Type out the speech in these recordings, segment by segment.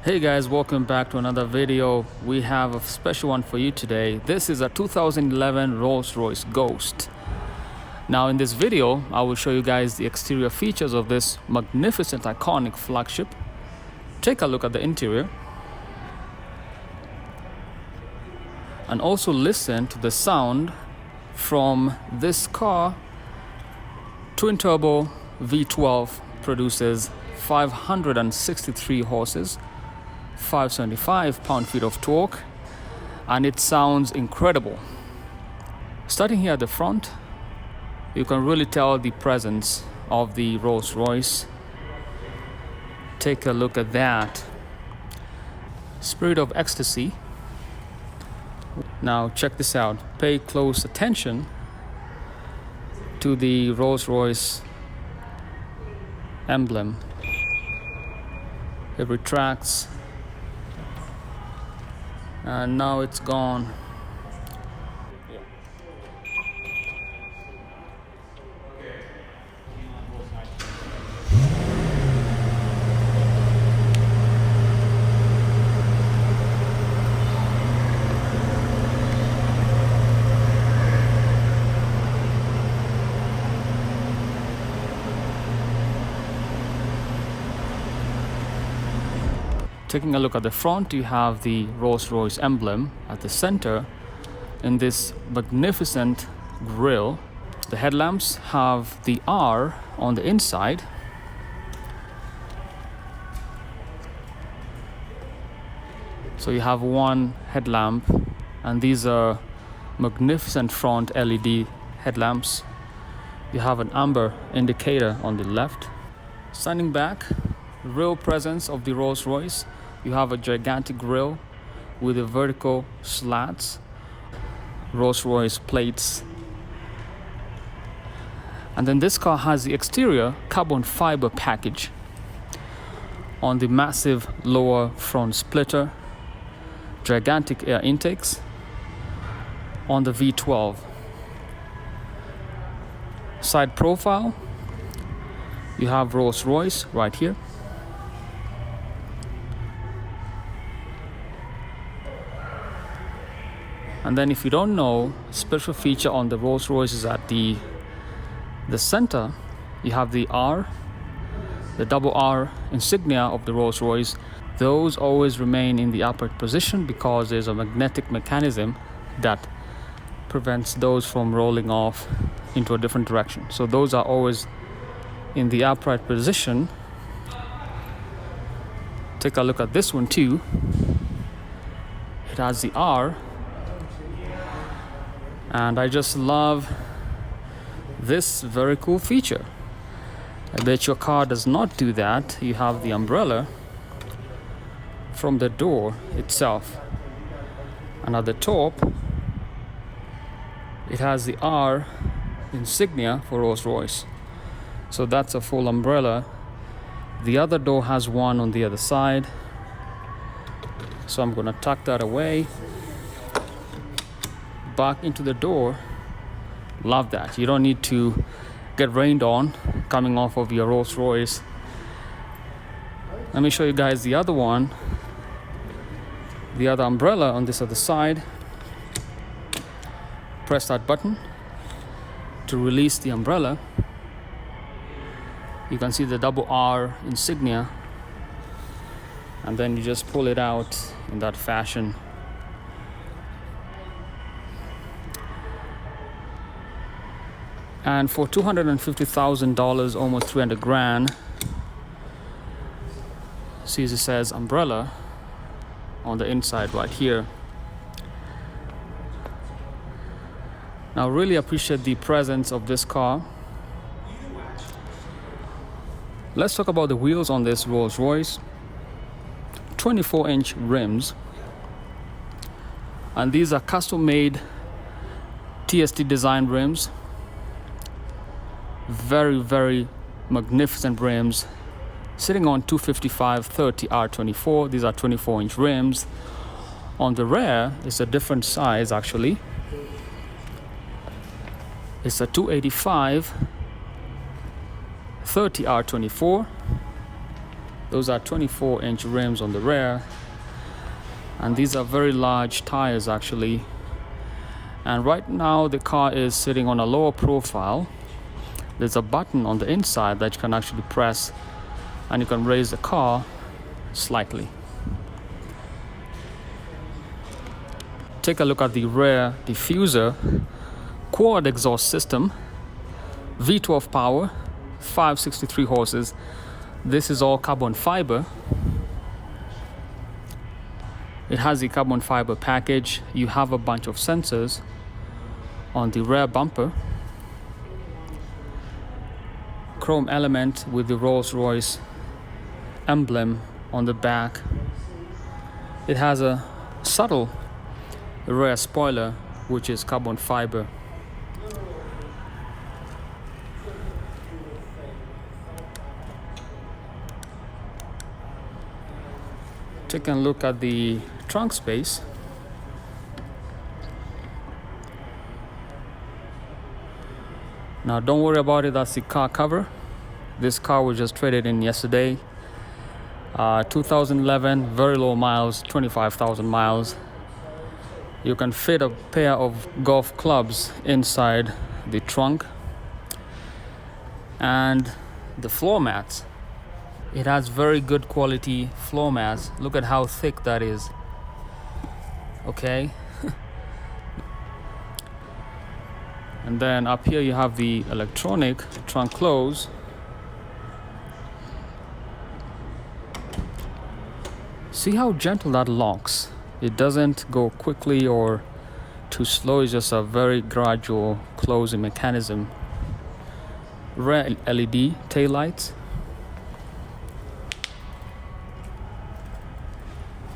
Hey guys, welcome back to another video. We have a special one for you today. This is a 2011 Rolls-Royce Ghost. Now in this video, I will show you guys the exterior features of this magnificent, iconic flagship. Take a look at the interior. And also listen to the sound from this car. Twin-turbo V12 produces 563 horses. 575 pound-feet of torque, and it sounds incredible. Starting here at the front, you can really tell the presence of the Rolls-Royce. Take a look at that. Spirit of ecstasy. Now check this out. Pay close attention to the Rolls-Royce emblem. It retracts. And now it's gone. Taking a look at the front, you have the Rolls-Royce emblem at the center in this magnificent grille. The headlamps have the R on the inside. So you have one headlamp, and these are magnificent front LED headlamps. You have an amber indicator on the left. Standing back, real presence of the Rolls-Royce. You have a gigantic grille with the vertical slats, Rolls-Royce plates. And then this car has the exterior carbon fiber package on the massive lower front splitter, gigantic air intakes on the V12. Side profile, you have Rolls-Royce right here. And then if you don't know, special feature on the Rolls-Royce is at the center, you have the R, the double R insignia of the Rolls-Royce. Those always remain in the upright position because there's a magnetic mechanism that prevents those from rolling off into a different direction. So those are always in the upright position. Take a look at this one too. It has the R. And I just love this very cool feature. I bet your car does not do that. You have the umbrella from the door itself. And at the top, it has the R insignia for Rolls-Royce. So that's a full umbrella. The other door has one on the other side. So I'm gonna tuck that away. Back into the door. Love that. You don't need to get rained on coming off of your Rolls-Royce. Let me show you guys the other one. The other umbrella on this other side. Press that button to release the umbrella. You can see the double R insignia, and then you just pull it out in that fashion. And for $250,000, almost 300 grand, see, it says umbrella on the inside right here. Now, really appreciate the presence of this car. Let's talk about the wheels on this Rolls-Royce. 24-inch rims, and these are custom-made TST design rims. Very, very magnificent rims, sitting on 255/30 R24. These are 24-inch rims. On the rear, it's a different size actually. It's a 285/30 R24. Those are 24-inch rims on the rear, and these are very large tires actually. And right now the car is sitting on a lower profile. There's a button on the inside that you can actually press, and you can raise the car slightly. Take a look at the rear diffuser. Quad exhaust system, V12 power, 563 horses. This is all carbon fiber. It has the carbon fiber package. You have a bunch of sensors on the rear bumper. Chrome element with the Rolls-Royce emblem on the back. It has a subtle rear spoiler which is carbon fiber. Take a look at the trunk space. Now don't worry about it, that's the car cover. This car was just traded in yesterday. 2011, very low miles, 25,000 miles. You can fit a pair of golf clubs inside the trunk. And the floor mats, it has very good quality floor mats. Look at how thick that is. Okay. And then up here you have the electronic trunk close. See how gentle that locks. It doesn't go quickly or too slow. It's just a very gradual closing mechanism. Rear LED taillights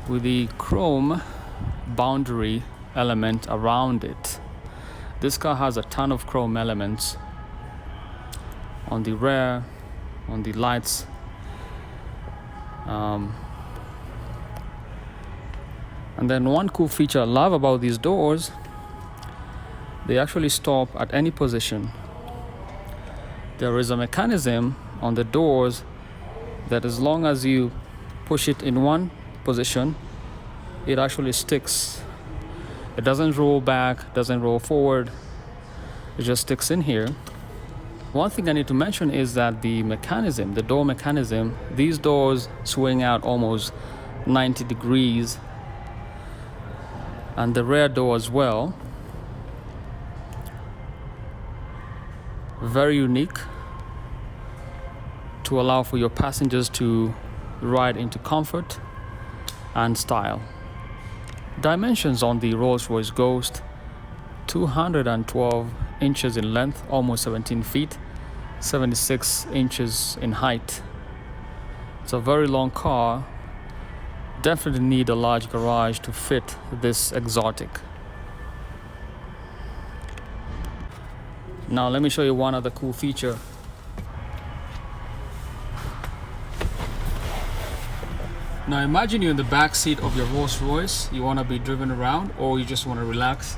with the chrome boundary element around it. This car has a ton of chrome elements on the rear, on the lights. And then one cool feature I love about these doors, they actually stop at any position. There is a mechanism on the doors that as long as you push it in one position, it actually sticks. It doesn't roll back, doesn't roll forward. It just sticks in here. One thing I need to mention is that the mechanism, the door mechanism, these doors swing out almost 90 degrees. And the rear door as well. Very unique to allow for your passengers to ride into comfort and style. Dimensions on the Rolls-Royce Ghost, 212 inches in length, almost 17 feet, 76 inches in height. It's a very long car. Definitely need a large garage to fit this exotic. Now let me show you one other cool feature. Now imagine you're in the back seat of your Rolls-Royce. You want to be driven around or you just want to relax.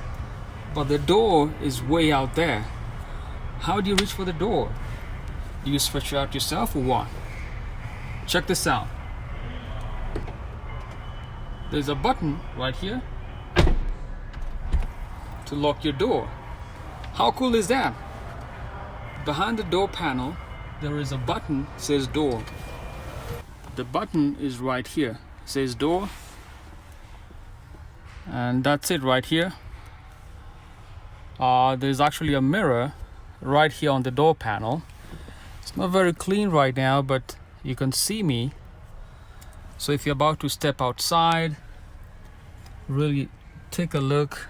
But the door is way out there. How do you reach for the door? Do you stretch it out yourself or what? Check this out. There's a button right here to lock your door. How cool is that? Behind the door panel, there is a button that says door. The button is right here, it says door, and that's it right here. There's actually a mirror right here on the door panel. It's not very clean right now, but you can see me. So if you're about to step outside, really take a look.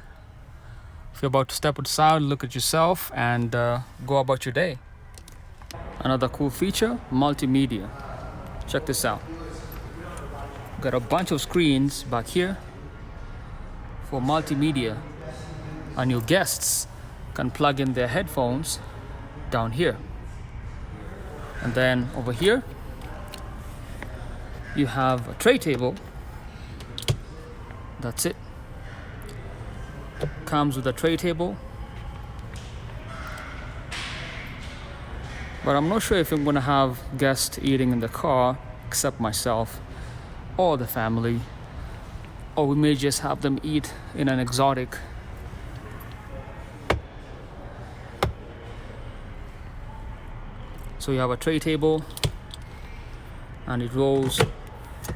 If you're about to step outside, look at yourself and go about your day. Another cool feature, multimedia. Check this out. Got a bunch of screens back here for multimedia, and your guests can plug in their headphones down here. And then over here you have a tray table. That's it. Comes with a tray table. But I'm not sure if I'm gonna have guests eating in the car, except myself or the family, or we may just have them eat in an exotic. So you have a tray table and it rolls,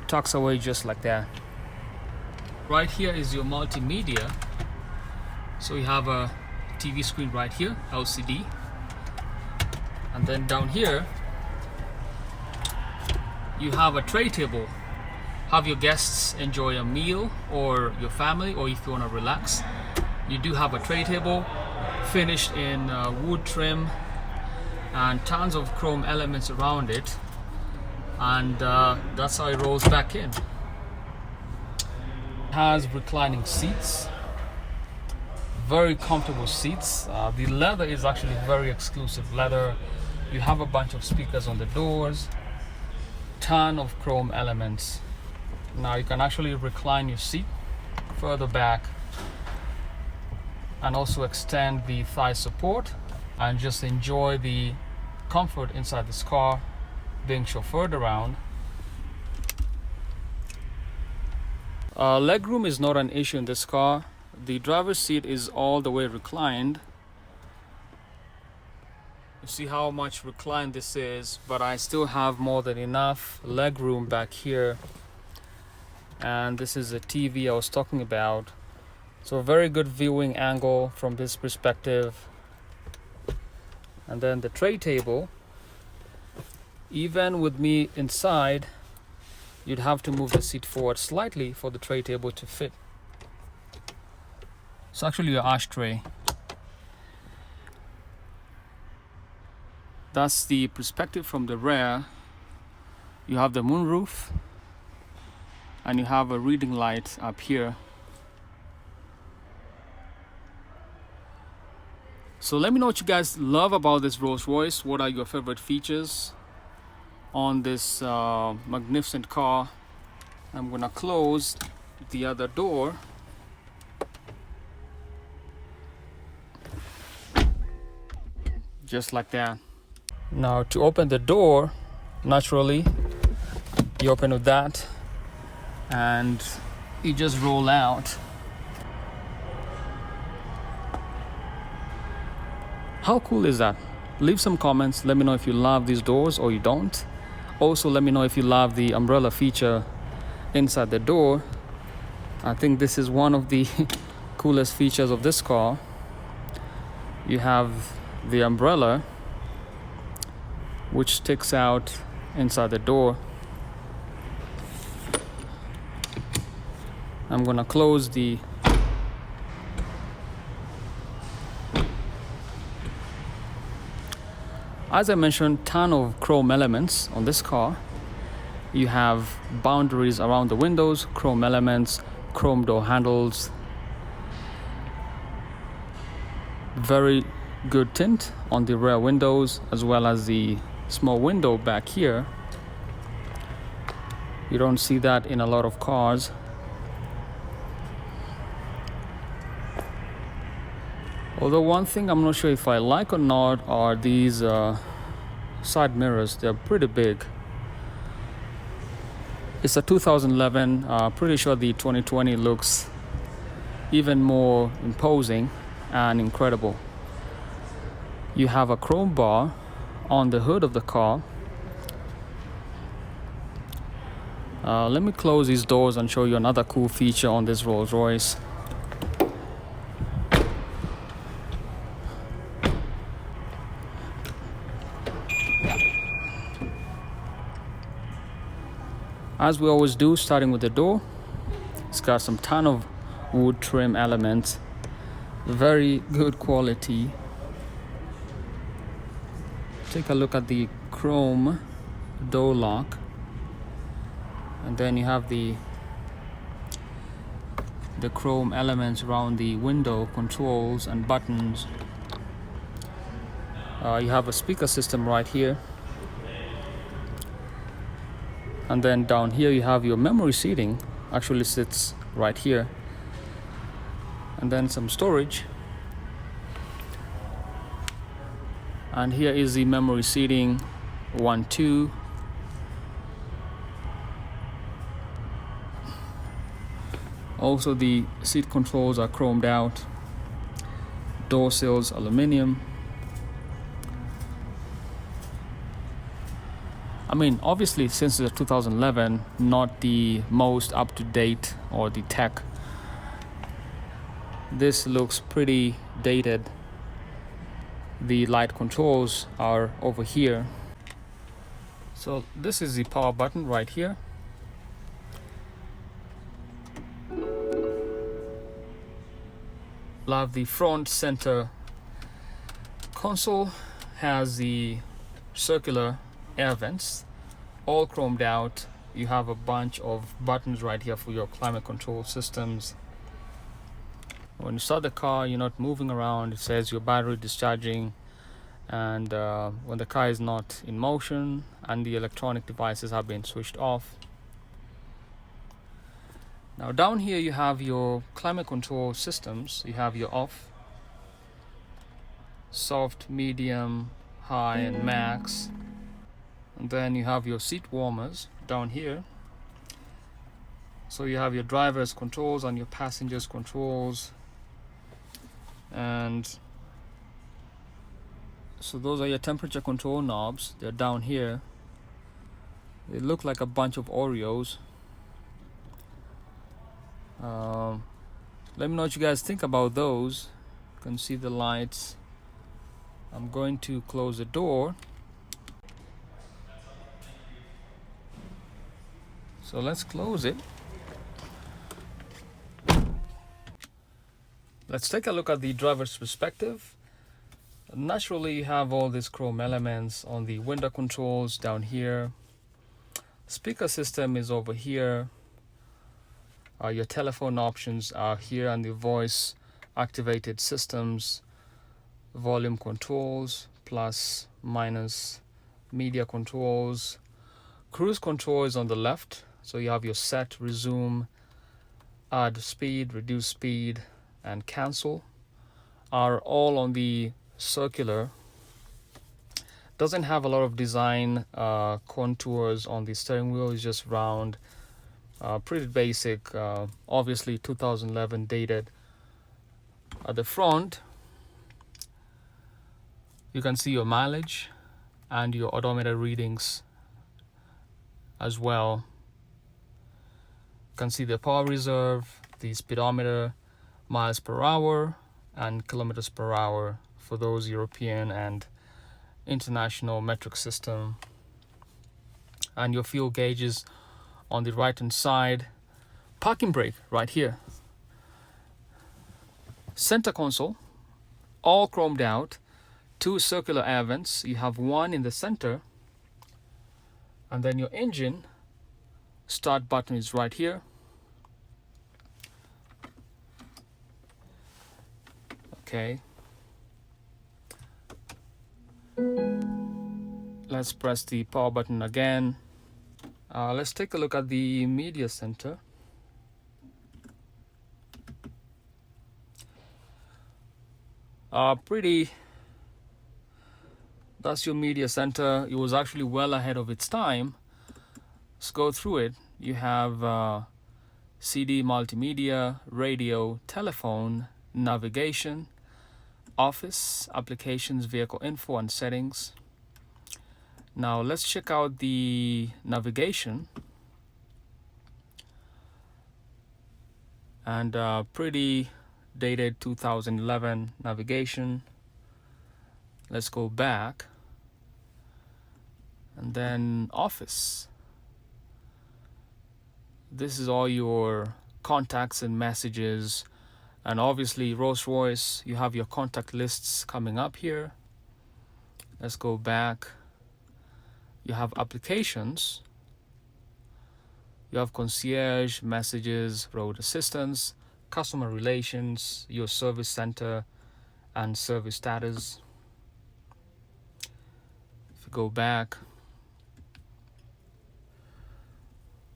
tucks away just like that. Right here is your multimedia. So you have a TV screen right here, LCD. And then down here, you have a tray table. Have your guests enjoy a meal, or your family, or if you want to relax. You do have a tray table finished in wood trim and tons of chrome elements around it. And that's how it rolls back in. It has reclining seats, very comfortable seats. The leather is actually very exclusive leather. You have a bunch of speakers on the doors, ton of chrome elements. Now you can actually recline your seat further back and also extend the thigh support and just enjoy the comfort inside this car, being chauffeured around. Legroom is not an issue in this car. The driver's seat is all the way reclined. You see how much reclined this is, but I still have more than enough leg room back here. And this is the TV I was talking about. So a very good viewing angle from this perspective. And then the tray table, even with me inside, you'd have to move the seat forward slightly for the tray table to fit. It's actually your ashtray. That's the perspective from the rear. You have the moonroof and you have a reading light up here. So let me know what you guys love about this Rolls-Royce. What are your favorite features on this magnificent car? I'm gonna close the other door. Just like that. Now to open the door, naturally, you open with that and you just roll out. How cool is that? Leave some comments. Let me know if you love these doors or you don't. Also, let me know if you love the umbrella feature inside the door. I think this is one of the coolest features of this car. You have the umbrella which sticks out inside the door. I'm gonna close the As I mentioned, ton of chrome elements on this car. You have boundaries around the windows, chrome elements, chrome door handles. Very good tint on the rear windows, as well as the small window back here. You don't see that in a lot of cars. Although one thing I'm not sure if I like or not are these side mirrors. They're pretty big. It's a 2011. Pretty sure the 2020 looks even more imposing and incredible. You have a chrome bar on the hood of the car. Let me close these doors and show you another cool feature on this Rolls-Royce. As we always do, starting with the door, it's got some ton of wood trim elements, very good quality. Take a look at the chrome door lock, and then you have the chrome elements around the window controls and buttons. You have a speaker system right here. And then down here you have your memory seating, actually sits right here. And then some storage. And here is the memory seating 1, 2. Also, the seat controls are chromed out, door sills aluminium. I mean, obviously, since it's 2011, not the most up-to-date or the tech. This looks pretty dated. The light controls are over here. So this is the power button right here. Love the front center console has the circular air vents, all chromed out. You have a bunch of buttons right here for your climate control systems. When you start the car, you're not moving around. It says your battery discharging, and when the car is not in motion and the electronic devices have been switched off. Now down here you have your climate control systems. You have your off, soft, medium, high, and max. And then you have your seat warmers down here. So you have your driver's controls and your passenger's controls. And so those are your temperature control knobs. They're down here. They look like a bunch of Oreos. Let me know what you guys think about those. You can see the lights. I'm going to close the door. So let's close it. Let's take a look at the driver's perspective. Naturally, you have all these chrome elements on the window controls down here. Speaker system is over here. Your telephone options are here, and the voice activated systems, volume controls, plus, minus, media controls. Cruise control is on the left. So you have your set, resume, add speed, reduce speed, and cancel are all on the circular. Doesn't have a lot of design contours on the steering wheel. It's just round, pretty basic, obviously 2011 dated. At the front you can see your mileage and your odometer readings as well. You can see the power reserve, the speedometer, miles per hour, and kilometers per hour for those European and international metric system. And your fuel gauges on the right hand side. Parking brake right here. Center console, all chromed out. 2 circular air vents. You have one in the center, and then your engine start button is right here. Okay. Let's press the power button again. Let's take a look at the media center. That's your media center. It was actually well ahead of its time. Let's go through it. You have CD, multimedia, radio, telephone, navigation, office, applications, vehicle info, and settings. Now let's check out the navigation. And pretty dated 2011 navigation. Let's go back, and then office. This is all your contacts and messages, and obviously Rolls-Royce, you have your contact lists coming up here. Let's go back. You have applications. You have concierge, messages, road assistance, customer relations, your service center, and service status. If you go back,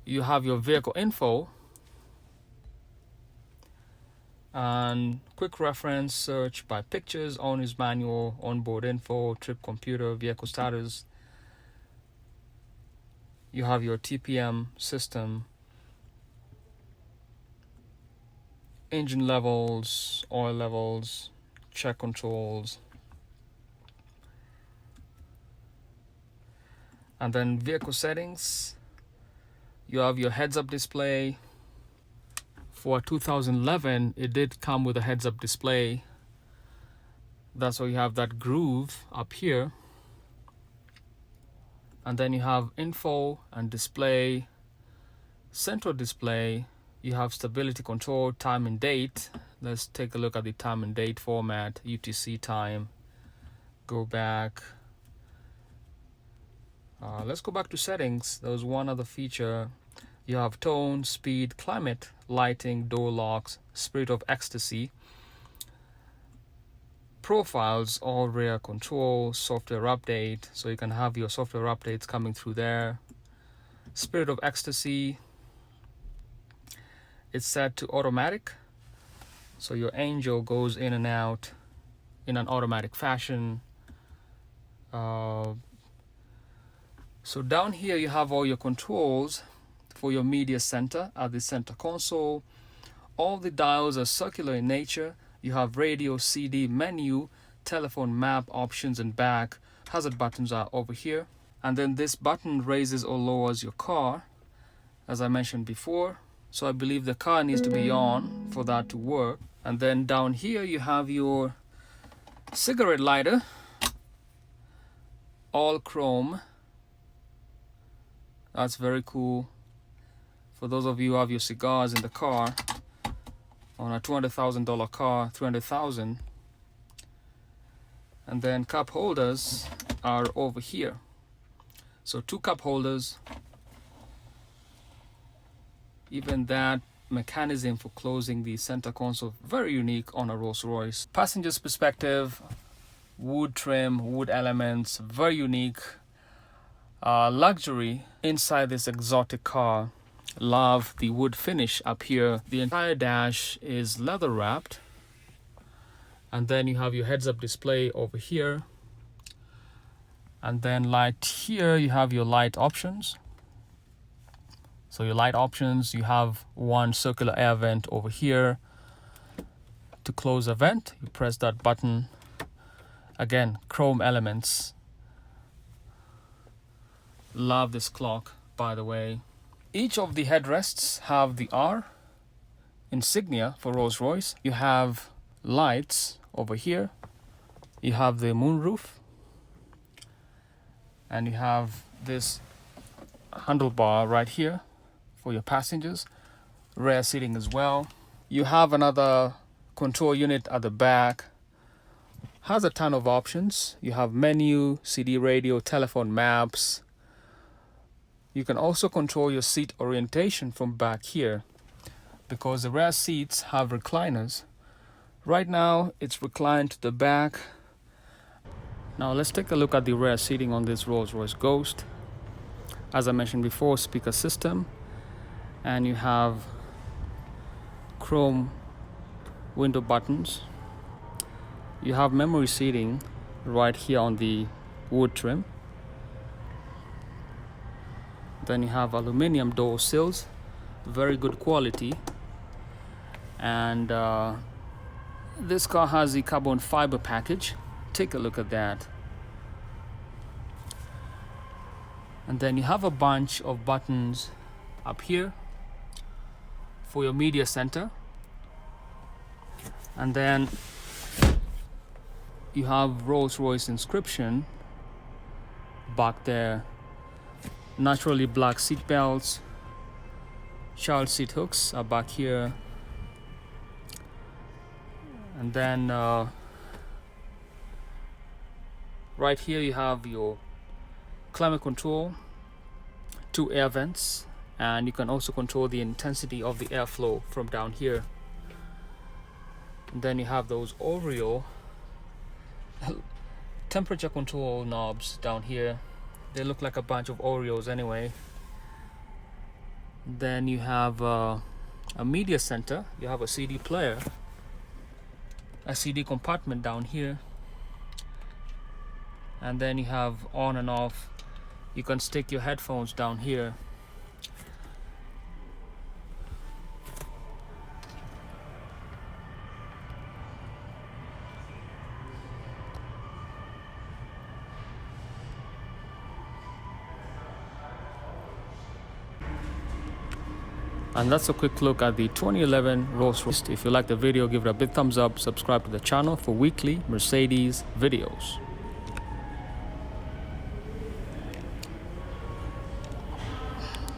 you have your vehicle info and quick reference, search by pictures, owner's manual, onboard info, trip computer, vehicle status. You have your TPM system. engine levels, oil levels, check controls, and then vehicle settings. You have your heads-up display. For 2011, it did come with a heads-up display. That's why you have that groove up here. And then you have info and display, central display. You have stability control, time and date. Let's take a look at the time and date format, UTC time. Go back. Let's go back to settings. There was one other feature. You have tone, speed, climate, lighting, door locks, spirit of ecstasy, profiles, all rear control, software update. So you can have your software updates coming through there. Spirit of ecstasy. It's set to automatic, so your angel goes in and out in an automatic fashion. So down here you have all your controls for your media center at the center console. All the dials are circular in nature. You have radio, CD, menu, telephone, map, options, and back. Hazard buttons are over here. And then this button raises or lowers your car, as I mentioned before. So I believe the car needs to be on for that to work. And then down here you have your cigarette lighter, all chrome. That's very cool. For those of you who have your cigars in the car, on a $200,000 car, $300,000. And then cup holders are over here. So 2 cup holders. Even that mechanism for closing the center console, very unique on a Rolls-Royce. Passenger's perspective, wood trim, wood elements, very unique. Luxury inside this exotic car. Love the wood finish up here. The entire dash is leather wrapped. And then you have your heads-up display over here. And then light here, you have your light options. So your light options, you have one circular air vent over here. To close a vent, you press that button. Again, chrome elements. Love this clock, by the way. Each of the headrests have the R insignia for Rolls-Royce. You have lights over here. You have the moonroof. And you have this handlebar right here for your passengers, rear seating as well. You have another control unit at the back. Has a ton of options. You have menu, CD radio, telephone, maps. You can also control your seat orientation from back here because the rear seats have recliners. Right now it's reclined to the back. Now let's take a look at the rear seating on this Rolls-Royce Ghost. As I mentioned before, speaker system. And you have chrome window buttons. You have memory seating right here on the wood trim. Then you have aluminum door sills, very good quality. And this car has the carbon fiber package. Take a look at that. And then you have a bunch of buttons up here for your media center. And then you have Rolls-Royce inscription back there. Naturally black seat belts. Child seat hooks are back here. And then right here you have your climate control, 2 air vents, and you can also control the intensity of the airflow from down here. And then you have those Oreo temperature control knobs down here. They look like a bunch of Oreos anyway. Then you have a media center. You have a CD player, a CD compartment down here. And then you have on and off. You can stick your headphones down here. And that's a quick look at the 2011 Rolls-Royce. If you like the video, give it a big thumbs up, subscribe to the channel for weekly Mercedes videos.